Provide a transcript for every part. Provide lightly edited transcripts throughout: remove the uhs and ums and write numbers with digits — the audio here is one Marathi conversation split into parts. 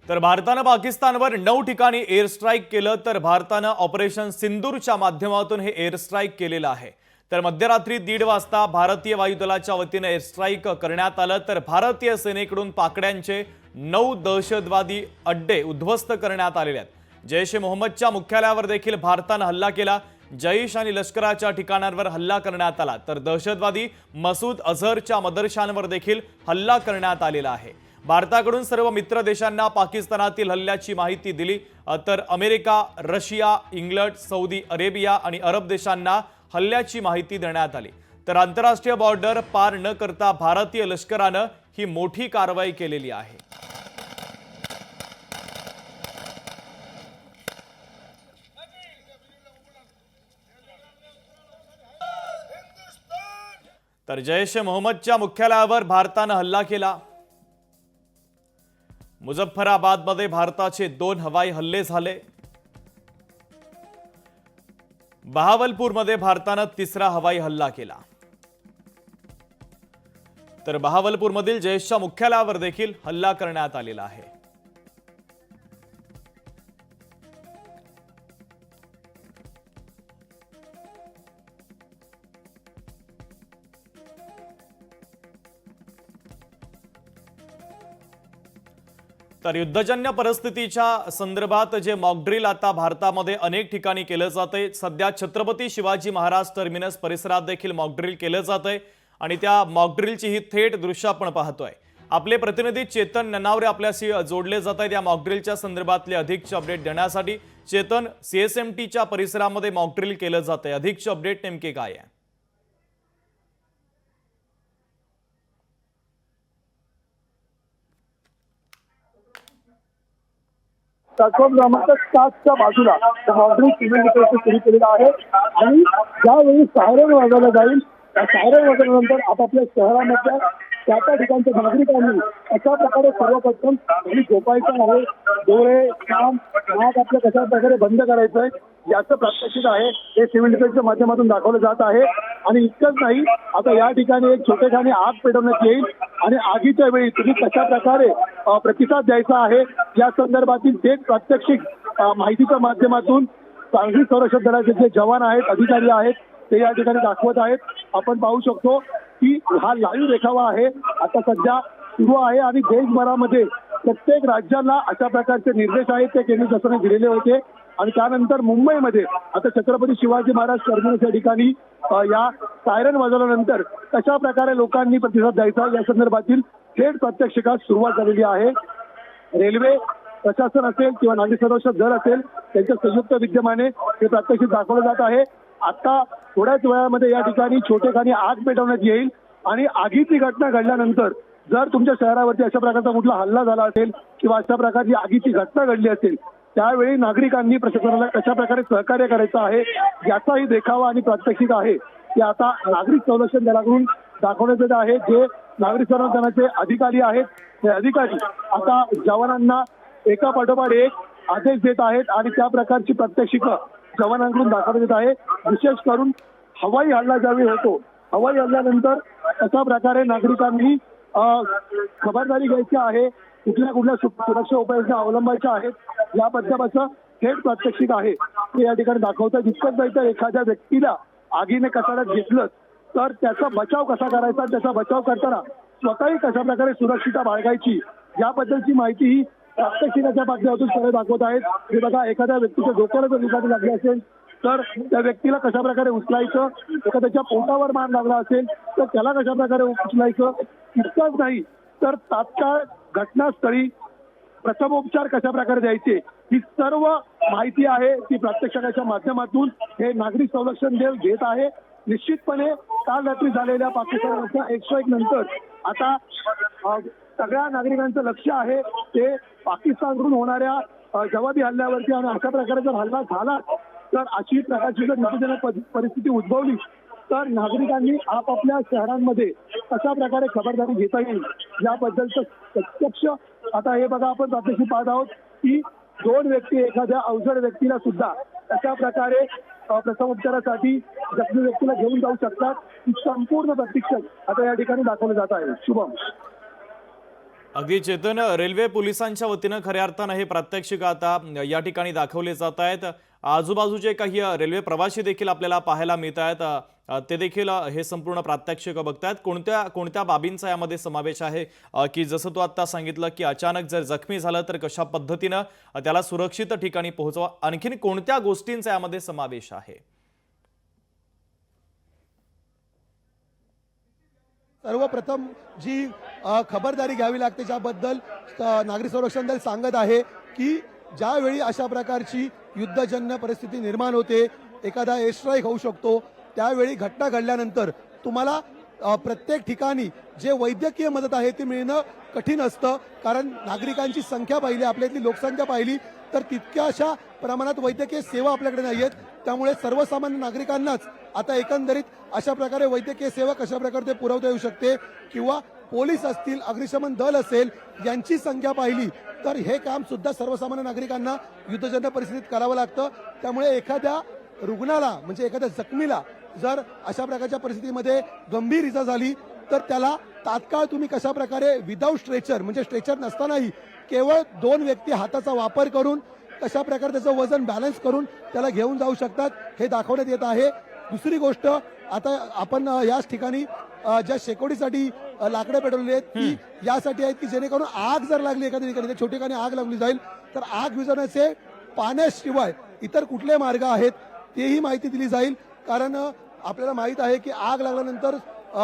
तर भारतानं पाकिस्तानवर 9 ठिकाणी एअर स्ट्राईक केलं। तर भारतानं ऑपरेशन सिंदूरच्या माध्यमातून हे एअर स्ट्राईक केलेलं आहे। तर मध्यरात्री 1:30 वाजता भारतीय वायुदलाच्या वतीने एअर स्ट्राईक करण्यात आलं। तर भारतीय सेनेकडून पाकड्यांचे 9 दहशतवादी अड्डे उद्ध्वस्त करण्यात आलेले आहेत। जैश ए मोहम्मदच्या मुख्यालयावर देखील भारतानं हल्ला केला। जैश आणि लष्कराच्या ठिकाणांवर हल्ला करण्यात आला। तर दहशतवादी मसूद अझहरच्या मदरशांवर देखील हल्ला करण्यात आलेला आहे। भारताकडून सर्व मित्र देशांना पाकिस्तानातील हल्ल्याची माहिती दिली। तर America, Russia, England, Saudi Arabia आणि अरब देशांना हल्ल्याची माहिती देण्यात आली। तर आंतरराष्ट्रीय बॉर्डर पार न करता भारतीय लष्करानं ही मोठी कारवाई केलेली आहे। तर जैश ए मोहम्मदच्या मुख्यालयावर भारतानं हल्ला केला। मुझफ्फराबादमध्ये भारताचे 2 हवाई हल्ले झाले। बहावलपूरमध्ये भारतानं 3रा हवाई हल्ला केला। तर बहावलपूरमधील जैशच्या मुख्यालयावर देखील हल्ला करण्यात आलेला आहे। तर युद्धजन्य परिस्थितीच्या संदर्भात जे मॉकड्रिल आता भारतामध्ये अनेक ठिकाणी केलं जातंय। सध्या छत्रपती शिवाजी महाराज टर्मिनस परिसरात देखील मॉकड्रिल केलं जातंय आणि त्या मॉकड्रिलची ही थेट दृश्य आपण पाहतोय। आपले प्रतिनिधी चेतन ननावरे आपल्याशी जोडले जात आहेत या मॉकड्रिलच्या संदर्भातले अधिकचे अपडेट देण्यासाठी। चेतन, सीएसएमटीच्या परिसरामध्ये मॉकड्रिल केलं जातंय, अधिकचे अपडेट नेमके काय आहे? प्लॅटफॉर्म क्रमांक 7च्या बाजूला मॉकड्रिल सुरू केलेला आहे आणि ज्यावेळी सायरन वाजवला जाईल त्या सायरन वाजवल्यानंतर आपापल्या शहरामधल्या त्या ठिकाणच्या नागरिकांनी अशा प्रकारे सर्वप्रथम झोपायचं आहे, डोळे काम नाक आपलं कशा प्रकारे बंद करायचं आहे याचं प्रात्यक्षिक आहे। हे सिव्हिल डिफेन्सच्या माध्यमातून दाखवलं जात आहे आणि इतकंच नाही, आता या ठिकाणी एक छोटेखानी आग पेटवण्यात येईल आणि आगीच्या वेळी तुम्ही कशा प्रकारे प्रतिसाद द्यायचा आहे या संदर्भातील थेट प्रात्यक्षिक माहितीच्या माध्यमातून सांगली संरक्षण दलाचे जे जवान आहेत, अधिकारी आहेत, ते या ठिकाणी दाखवत आहेत। आपण पाहू शकतो की हा लाईव्ह देखावा आहे, आता सध्या सुरू आहे आणि देशभरामध्ये प्रत्येक राज्याला अशा प्रकारचे निर्देश आहेत ते केंद्र शासनाने दिलेले होते आणि त्यानंतर मुंबईमध्ये आता छत्रपती शिवाजी महाराज टर्मिनस या ठिकाणी या सायरन वाजवल्यानंतर कशा प्रकारे लोकांनी प्रतिसाद द्यायचा या संदर्भातील थेट प्रात्यक्षिकास सुरुवात झालेली आहे। रेल्वे प्रशासन असेल किंवा नागरी संरक्षण दल असेल त्यांच्या संयुक्त विद्यमाने हे प्रात्यक्षिक दाखवलं जात आहे। आता थोड्याच वेळामध्ये या ठिकाणी छोटेखानी आग पेटवण्यात येईल आणि आगीची घटना घडल्यानंतर जर तुमच्या शहरावरती अशा प्रकारचा कुठला हल्ला झाला असेल किंवा अशा प्रकारची आगीची घटना घडली असेल त्यावेळी नागरिकांनी प्रशासनाला कशा प्रकारे सहकार्य करायचं आहे याचाही देखावा आणि प्रात्यक्षिक आहे ते आता नागरिक संरक्षण दलाकडून दाखवण्यात येत आहे। जे नागरी संरक्षण दलाचे अधिकारी आहेत ते अधिकारी आता जवानांना एका पाठोपाठ एक आदेश देत आहेत आणि त्या प्रकारची प्रात्यक्षिक जवानांकडून दाखवण्यात येत आहे। विशेष करून हवाई हल्ला ज्यावेळी होतो, हवाई हल्ल्यानंतर अशा प्रकारे नागरिकांनी खबरदारी घ्यायची आहे, कुठल्या सुरक्षा उपाययोजना अवलंबायच्या आहेत या पद्धतीचं थेट प्रात्यक्षिक आहे ते या ठिकाणी दाखवतं। जितकंच नाही तर एखाद्या व्यक्तीला आगीने कचाड्यात घेतलं तर त्याचा बचाव कसा करायचा, त्याचा बचाव करताना स्वतःही कशा प्रकारे सुरक्षितता बाळगायची याबद्दलची माहिती ही प्रात्यक्षिकाच्या माध्यमातून सगळे दाखवत आहेत। हे बघा, एखाद्या व्यक्तीच्या डोक्याला जर दुखापत लागली असेल तर त्या व्यक्तीला कशा प्रकारे उचलायचं, एखाद्याच्या पोटावर मार लागला असेल तर त्याला कशा प्रकारे उचलायचं, इतकंच नाही तर तात्काळ घटनास्थळी प्रथमोपचार कशा प्रकारे द्यायचे ही सर्व माहिती आहे ती प्रात्यक्षिकाच्या माध्यमातून हे नागरी संरक्षण दल घेत आहे। निश्चितपणे काल रात्री झालेल्या पाकिस्तानच्या 101 नंतर आता सगळ्या नागरिकांचं लक्ष आहे ते पाकिस्तानकडून होणाऱ्या जवाबी हल्ल्यावरती आणि अशा प्रकारे जर हल्ला झाला तर अशी प्रकारची जर युद्धजन्य परिस्थिती उद्भवली तर नागरिकांनी आपापल्या शहरांमध्ये कशा प्रकारे खबरदारी घेता येईल याबद्दलचं प्रत्यक्ष आता हे बघा आपण प्रात्यक्षिक पाहत आहोत की 2 व्यक्ती एखाद्या अवजड व्यक्तीला सुद्धा अशा प्रकारे प्रथमोपचारासाठी जखमी व्यक्तीला घेऊन जाऊ शकतात। ही संपूर्ण प्रत्यक्ष आता या ठिकाणी दाखवलं जात आहे। शुभम, अगदी चेतन, रेल्वे पोलिसांच्या वतीनं खऱ्या अर्थानं हे प्रात्यक्षिक आता या ठिकाणी दाखवले जात आहेत। आजूबाजूचे काही रेल्वे प्रवासी देखील आपल्याला पाहायला मिळत आहेत। ते देखील हे संपूर्ण प्रात्यक्षिक बघतायत। कोणत्या कोणत्या बाबींचा यामध्ये समावेश आहे की जसं तू आता सांगितलं की अचानक जर जखमी झालं तर कशा पद्धतीनं त्याला सुरक्षित ठिकाणी पोहोचवा, आणखीन कोणत्या गोष्टींचा यामध्ये समावेश आहे? सर्वप्रथम जी खबरदारी घ्यावी लागते ज्याबद्दल नागरी संरक्षण दल सांगत आहे की ज्यावेळी अशा प्रकारची युद्धजन्य परिस्थिती निर्माण होते, एखादा एअर स्ट्राईक होऊ शकतो, त्यावेळी घटना घडल्यानंतर तुम्हाला प्रत्येक ठिकाणी जे वैद्यकीय मदत आहे ती मिळणं कठीण असतं। कारण नागरिकांची संख्या पाहिली, आपल्यातली लोकसंख्या पाहिली तर तितक्याशा प्रमाणात वैद्यकीय सेवा आपल्याकडे नाही आहेत। त्यामुळे सर्वसामान्य नागरिकांनाच आता एकंदरीत अशा प्रकारे वैद्यकीय सेवा कशा प्रकारे ते पुरवता येऊ शकते किंवा पोलीस असतील, अग्निशमन दल असेल, यांची संख्या पाहिली तर हे काम सुद्धा सर्वसामान्य नागरिकांना युद्धजन्य परिस्थितीत करावं लागतं। त्यामुळे एखाद्या रुग्णाला म्हणजे एखाद्या जखमीला जर अशा प्रकारच्या परिस्थितीमध्ये गंभीर इजा झाली तर त्याला तात्काळ तुम्ही कशा प्रकारे विदाऊट स्ट्रेचर म्हणजे स्ट्रेचर नसतानाही केवळ 2 व्यक्ती हाताचा वापर करून कशा प्रकारे त्याचं वजन बॅलन्स करून त्याला घेऊन जाऊ शकतात हे दाखवण्यात येत आहे। दुसरी गोष्ट, आता आपण याच ठिकाणी ज्या शेकोटीसाठी लाकडं पेटवलेली आहेत ती यासाठी आहेत की जेणेकरून आग जर लागली एखाद्या ठिकाणी, छोट्या ठिकाणी आग लागली जाईल तर आग विझवण्याचे पाण्याशिवाय इतर कुठले मार्ग आहेत तेही माहिती दिली जाईल। कारण आपल्याला माहित आहे की आग लागल्यानंतर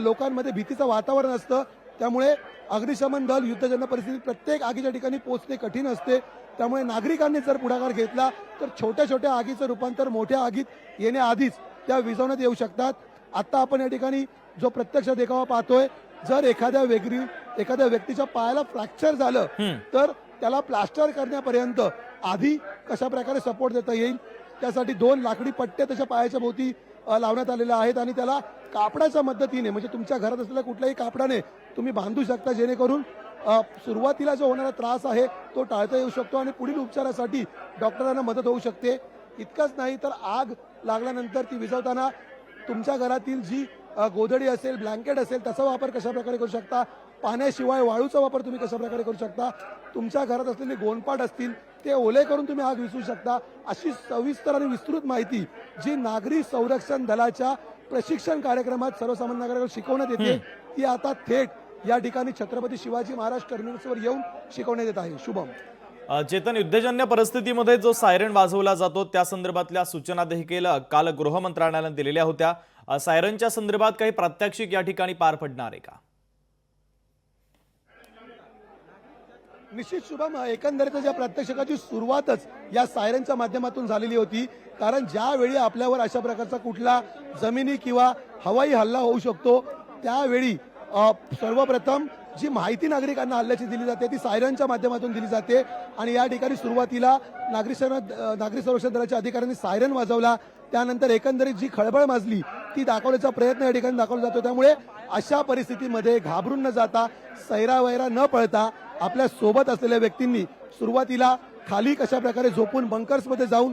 लोकांमध्ये भीतीचं वातावरण असतं। त्यामुळे अग्निशमन दल युद्धजन्य परिस्थितीत प्रत्येक आगीच्या ठिकाणी पोहोचणे कठीण असते। त्यामुळे नागरिकांनी जर पुढाकार घेतला तर छोट्या छोट्या आगीचं रूपांतर मोठ्या आगीत येण्याआधीच त्या विझवण्यात येऊ शकतात। आता आपण या ठिकाणी जो प्रत्यक्ष देखावा पाहतोय, जर एखाद्या व्यक्तीच्या पायाला फ्रॅक्चर झालं तर त्याला प्लास्टर करण्यापर्यंत आधी कशा प्रकारे सपोर्ट देता येईल त्यासाठी 2 लाकडी पट्टे त्याच्या पायाच्या भोवती लावण्यात आलेल्या आहेत आणि त्याला कापडाच्या मदतीने म्हणजे तुमच्या घरात असलेल्या कुठल्याही कापडाने तुम्ही बांधू शकता, जेणेकरून सुरुवातीला जो होणारा त्रास आहे तो टाळता येऊ शकतो आणि पुढील उपचारासाठी डॉक्टरांना मदत होऊ शकते। इतकंच नाही तर आग लागल्यानंतर ती विझवताना तुमच्या घरातील जी गोधडी असेल, ब्लँकेट असेल त्याचा वापर कशा प्रकारे करू शकता, पाण्याशिवाय वाळूचा वापर तुम्ही कशा प्रकारे करू शकता, तुमच्या घरात असलेले गोणपाट असतील ते ओले करून तुम्ही आग विझवू शकता। अशी सविस्तर आणि विस्तृत माहिती जी नागरी संरक्षण दलाच्या प्रशिक्षण कार्यक्रमात सर्वसामान्य नागरिकांना शिकवण्यात येते ती आता थेट या ठिकाणी छत्रपती शिवाजी महाराज टर्मिनसवर येऊन शिकवण्यात येत आहे। शुभम चेतन, युद्धजन्य परिस्थितीमध्ये जो सायरन वाजवला जातो त्या संदर्भातल्या सूचना देखील काल गृह मंत्रालयाने दिलेल्या होत्या। सायरनच्या संदर्भात काही प्रात्यक्षिक या ठिकाणी पार पडणार आहे का? निश्चित शुभम, एकंदरीत ज्या प्रात्यक्षिकाची सुरुवातच या सायरनच्या माध्यमातून झालेली होती। कारण ज्यावेळी आपल्यावर अशा प्रकारचा कुठला जमिनी किंवा हवाई हल्ला होऊ शकतो त्यावेळी सर्वप्रथम जी माहिती नागरिकांना हल्ल्याची दिली जाते ती सायरनच्या माध्यमातून दिली जाते आणि या ठिकाणी सुरुवातीला नागरी संरक्षण दलाच्या अधिकाऱ्यांनी सायरन वाजवला। त्यानंतर एकंदरीत जी खळबळ माजली ती दाखवण्याचा प्रयत्न या ठिकाणी दाखवला जातो। त्यामुळे अशा परिस्थितीमध्ये घाबरून न जाता, सैरावैरा न पळता आपल्या सोबत असलेल्या व्यक्तींनी सुरुवातीला खाली कशा प्रकारे झोपून बंकर्समध्ये जाऊन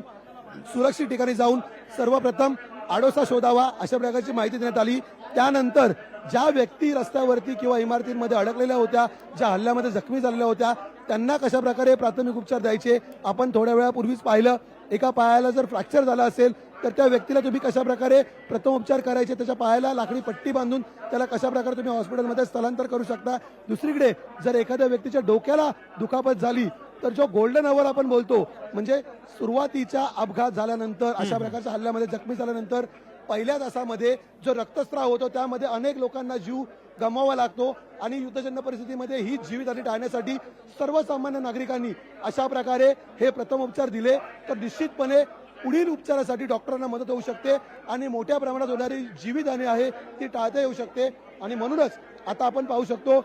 सुरक्षित ठिकाणी जाऊन सर्वप्रथम आडोसा शोधावा अशा प्रकारची माहिती देण्यात आली। त्यानंतर ज्या व्यक्ती रस्त्यावरती किंवा इमारतींमध्ये अडकलेल्या होत्या, ज्या हल्ल्यामध्ये जखमी झालेल्या होत्या, त्यांना कशा प्रकारे प्राथमिक उपचार द्यायचे आपण थोड्या वेळापूर्वीच पाहिलं। एका पायाला जर फ्रॅक्चर झाला असेल तर त्या व्यक्तीला तुम्ही कशा प्रकारे प्रथम उपचार करायचे, त्याच्या पायाला लाकडी पट्टी बांधून त्याला कशा प्रकारे तुम्ही हॉस्पिटलमध्ये स्थलांतर करू शकता। दुसरीकडे जर एखाद्या व्यक्तीच्या डोक्याला दुखापत झाली तर जो गोल्डन अवर आपण बोलतो म्हणजे सुरुवातीचा अपघात झाल्यानंतर अशा प्रकारच्या हल्ल्यामध्ये जखमी झाल्यानंतर पहिल्या तासामध्ये जो रक्तस्राव होतो त्यामध्ये अनेक लोकांना जीव गमवावा लागतो आणि युद्धजन्य परिस्थितीमध्ये ही जीवितहानी टाळण्यासाठी सर्वसामान्य नागरिकांनी अशा प्रकारे हे प्रथम उपचार दिले तर निश्चितपणे पुढील उपचारासाठी डॉक्टरांना मदत होऊ शकते आणि मोठ्या प्रमाणात होणारी जीवितहानी आहे ती टाळता येऊ शकते। आणि म्हणूनच आता आपण पाहू शकतो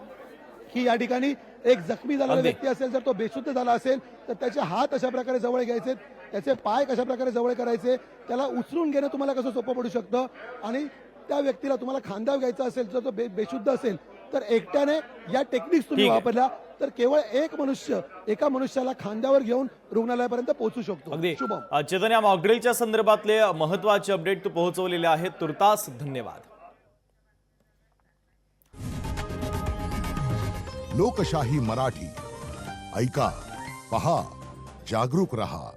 की या ठिकाणी एक जखमी झालेला व्यक्ती असेल, जर तो बेशुद्ध झाला असेल तर त्याचे हात अशा प्रकारे जवळ घ्यायचे, त्याचे पाय कशा प्रकारे जवळ करायचे, त्याला उचलून घेणं तुम्हाला कसं सोपं पडू शकतं आणि त्या व्यक्तीला तुम्हाला खांद्यावर घ्यायचा असेल, जर तो बेशुद्ध असेल तर एकट्याने या टेक्निक्स तुम्ही वापरल्या तर केवळ एका मनुष्याला खांद्यावर घेऊन रुग्णालयापर्यंत पोहोचू शकतो। अगदी शुभम, चेतन, या मॉकड्रिलच्या संदर्भातले महत्त्वाचे अपडेट तू पोहोचवलेले आहेत, तुर्तास धन्यवाद। लोकशाही मराठी ऐका, पहा, जागरूक रहा.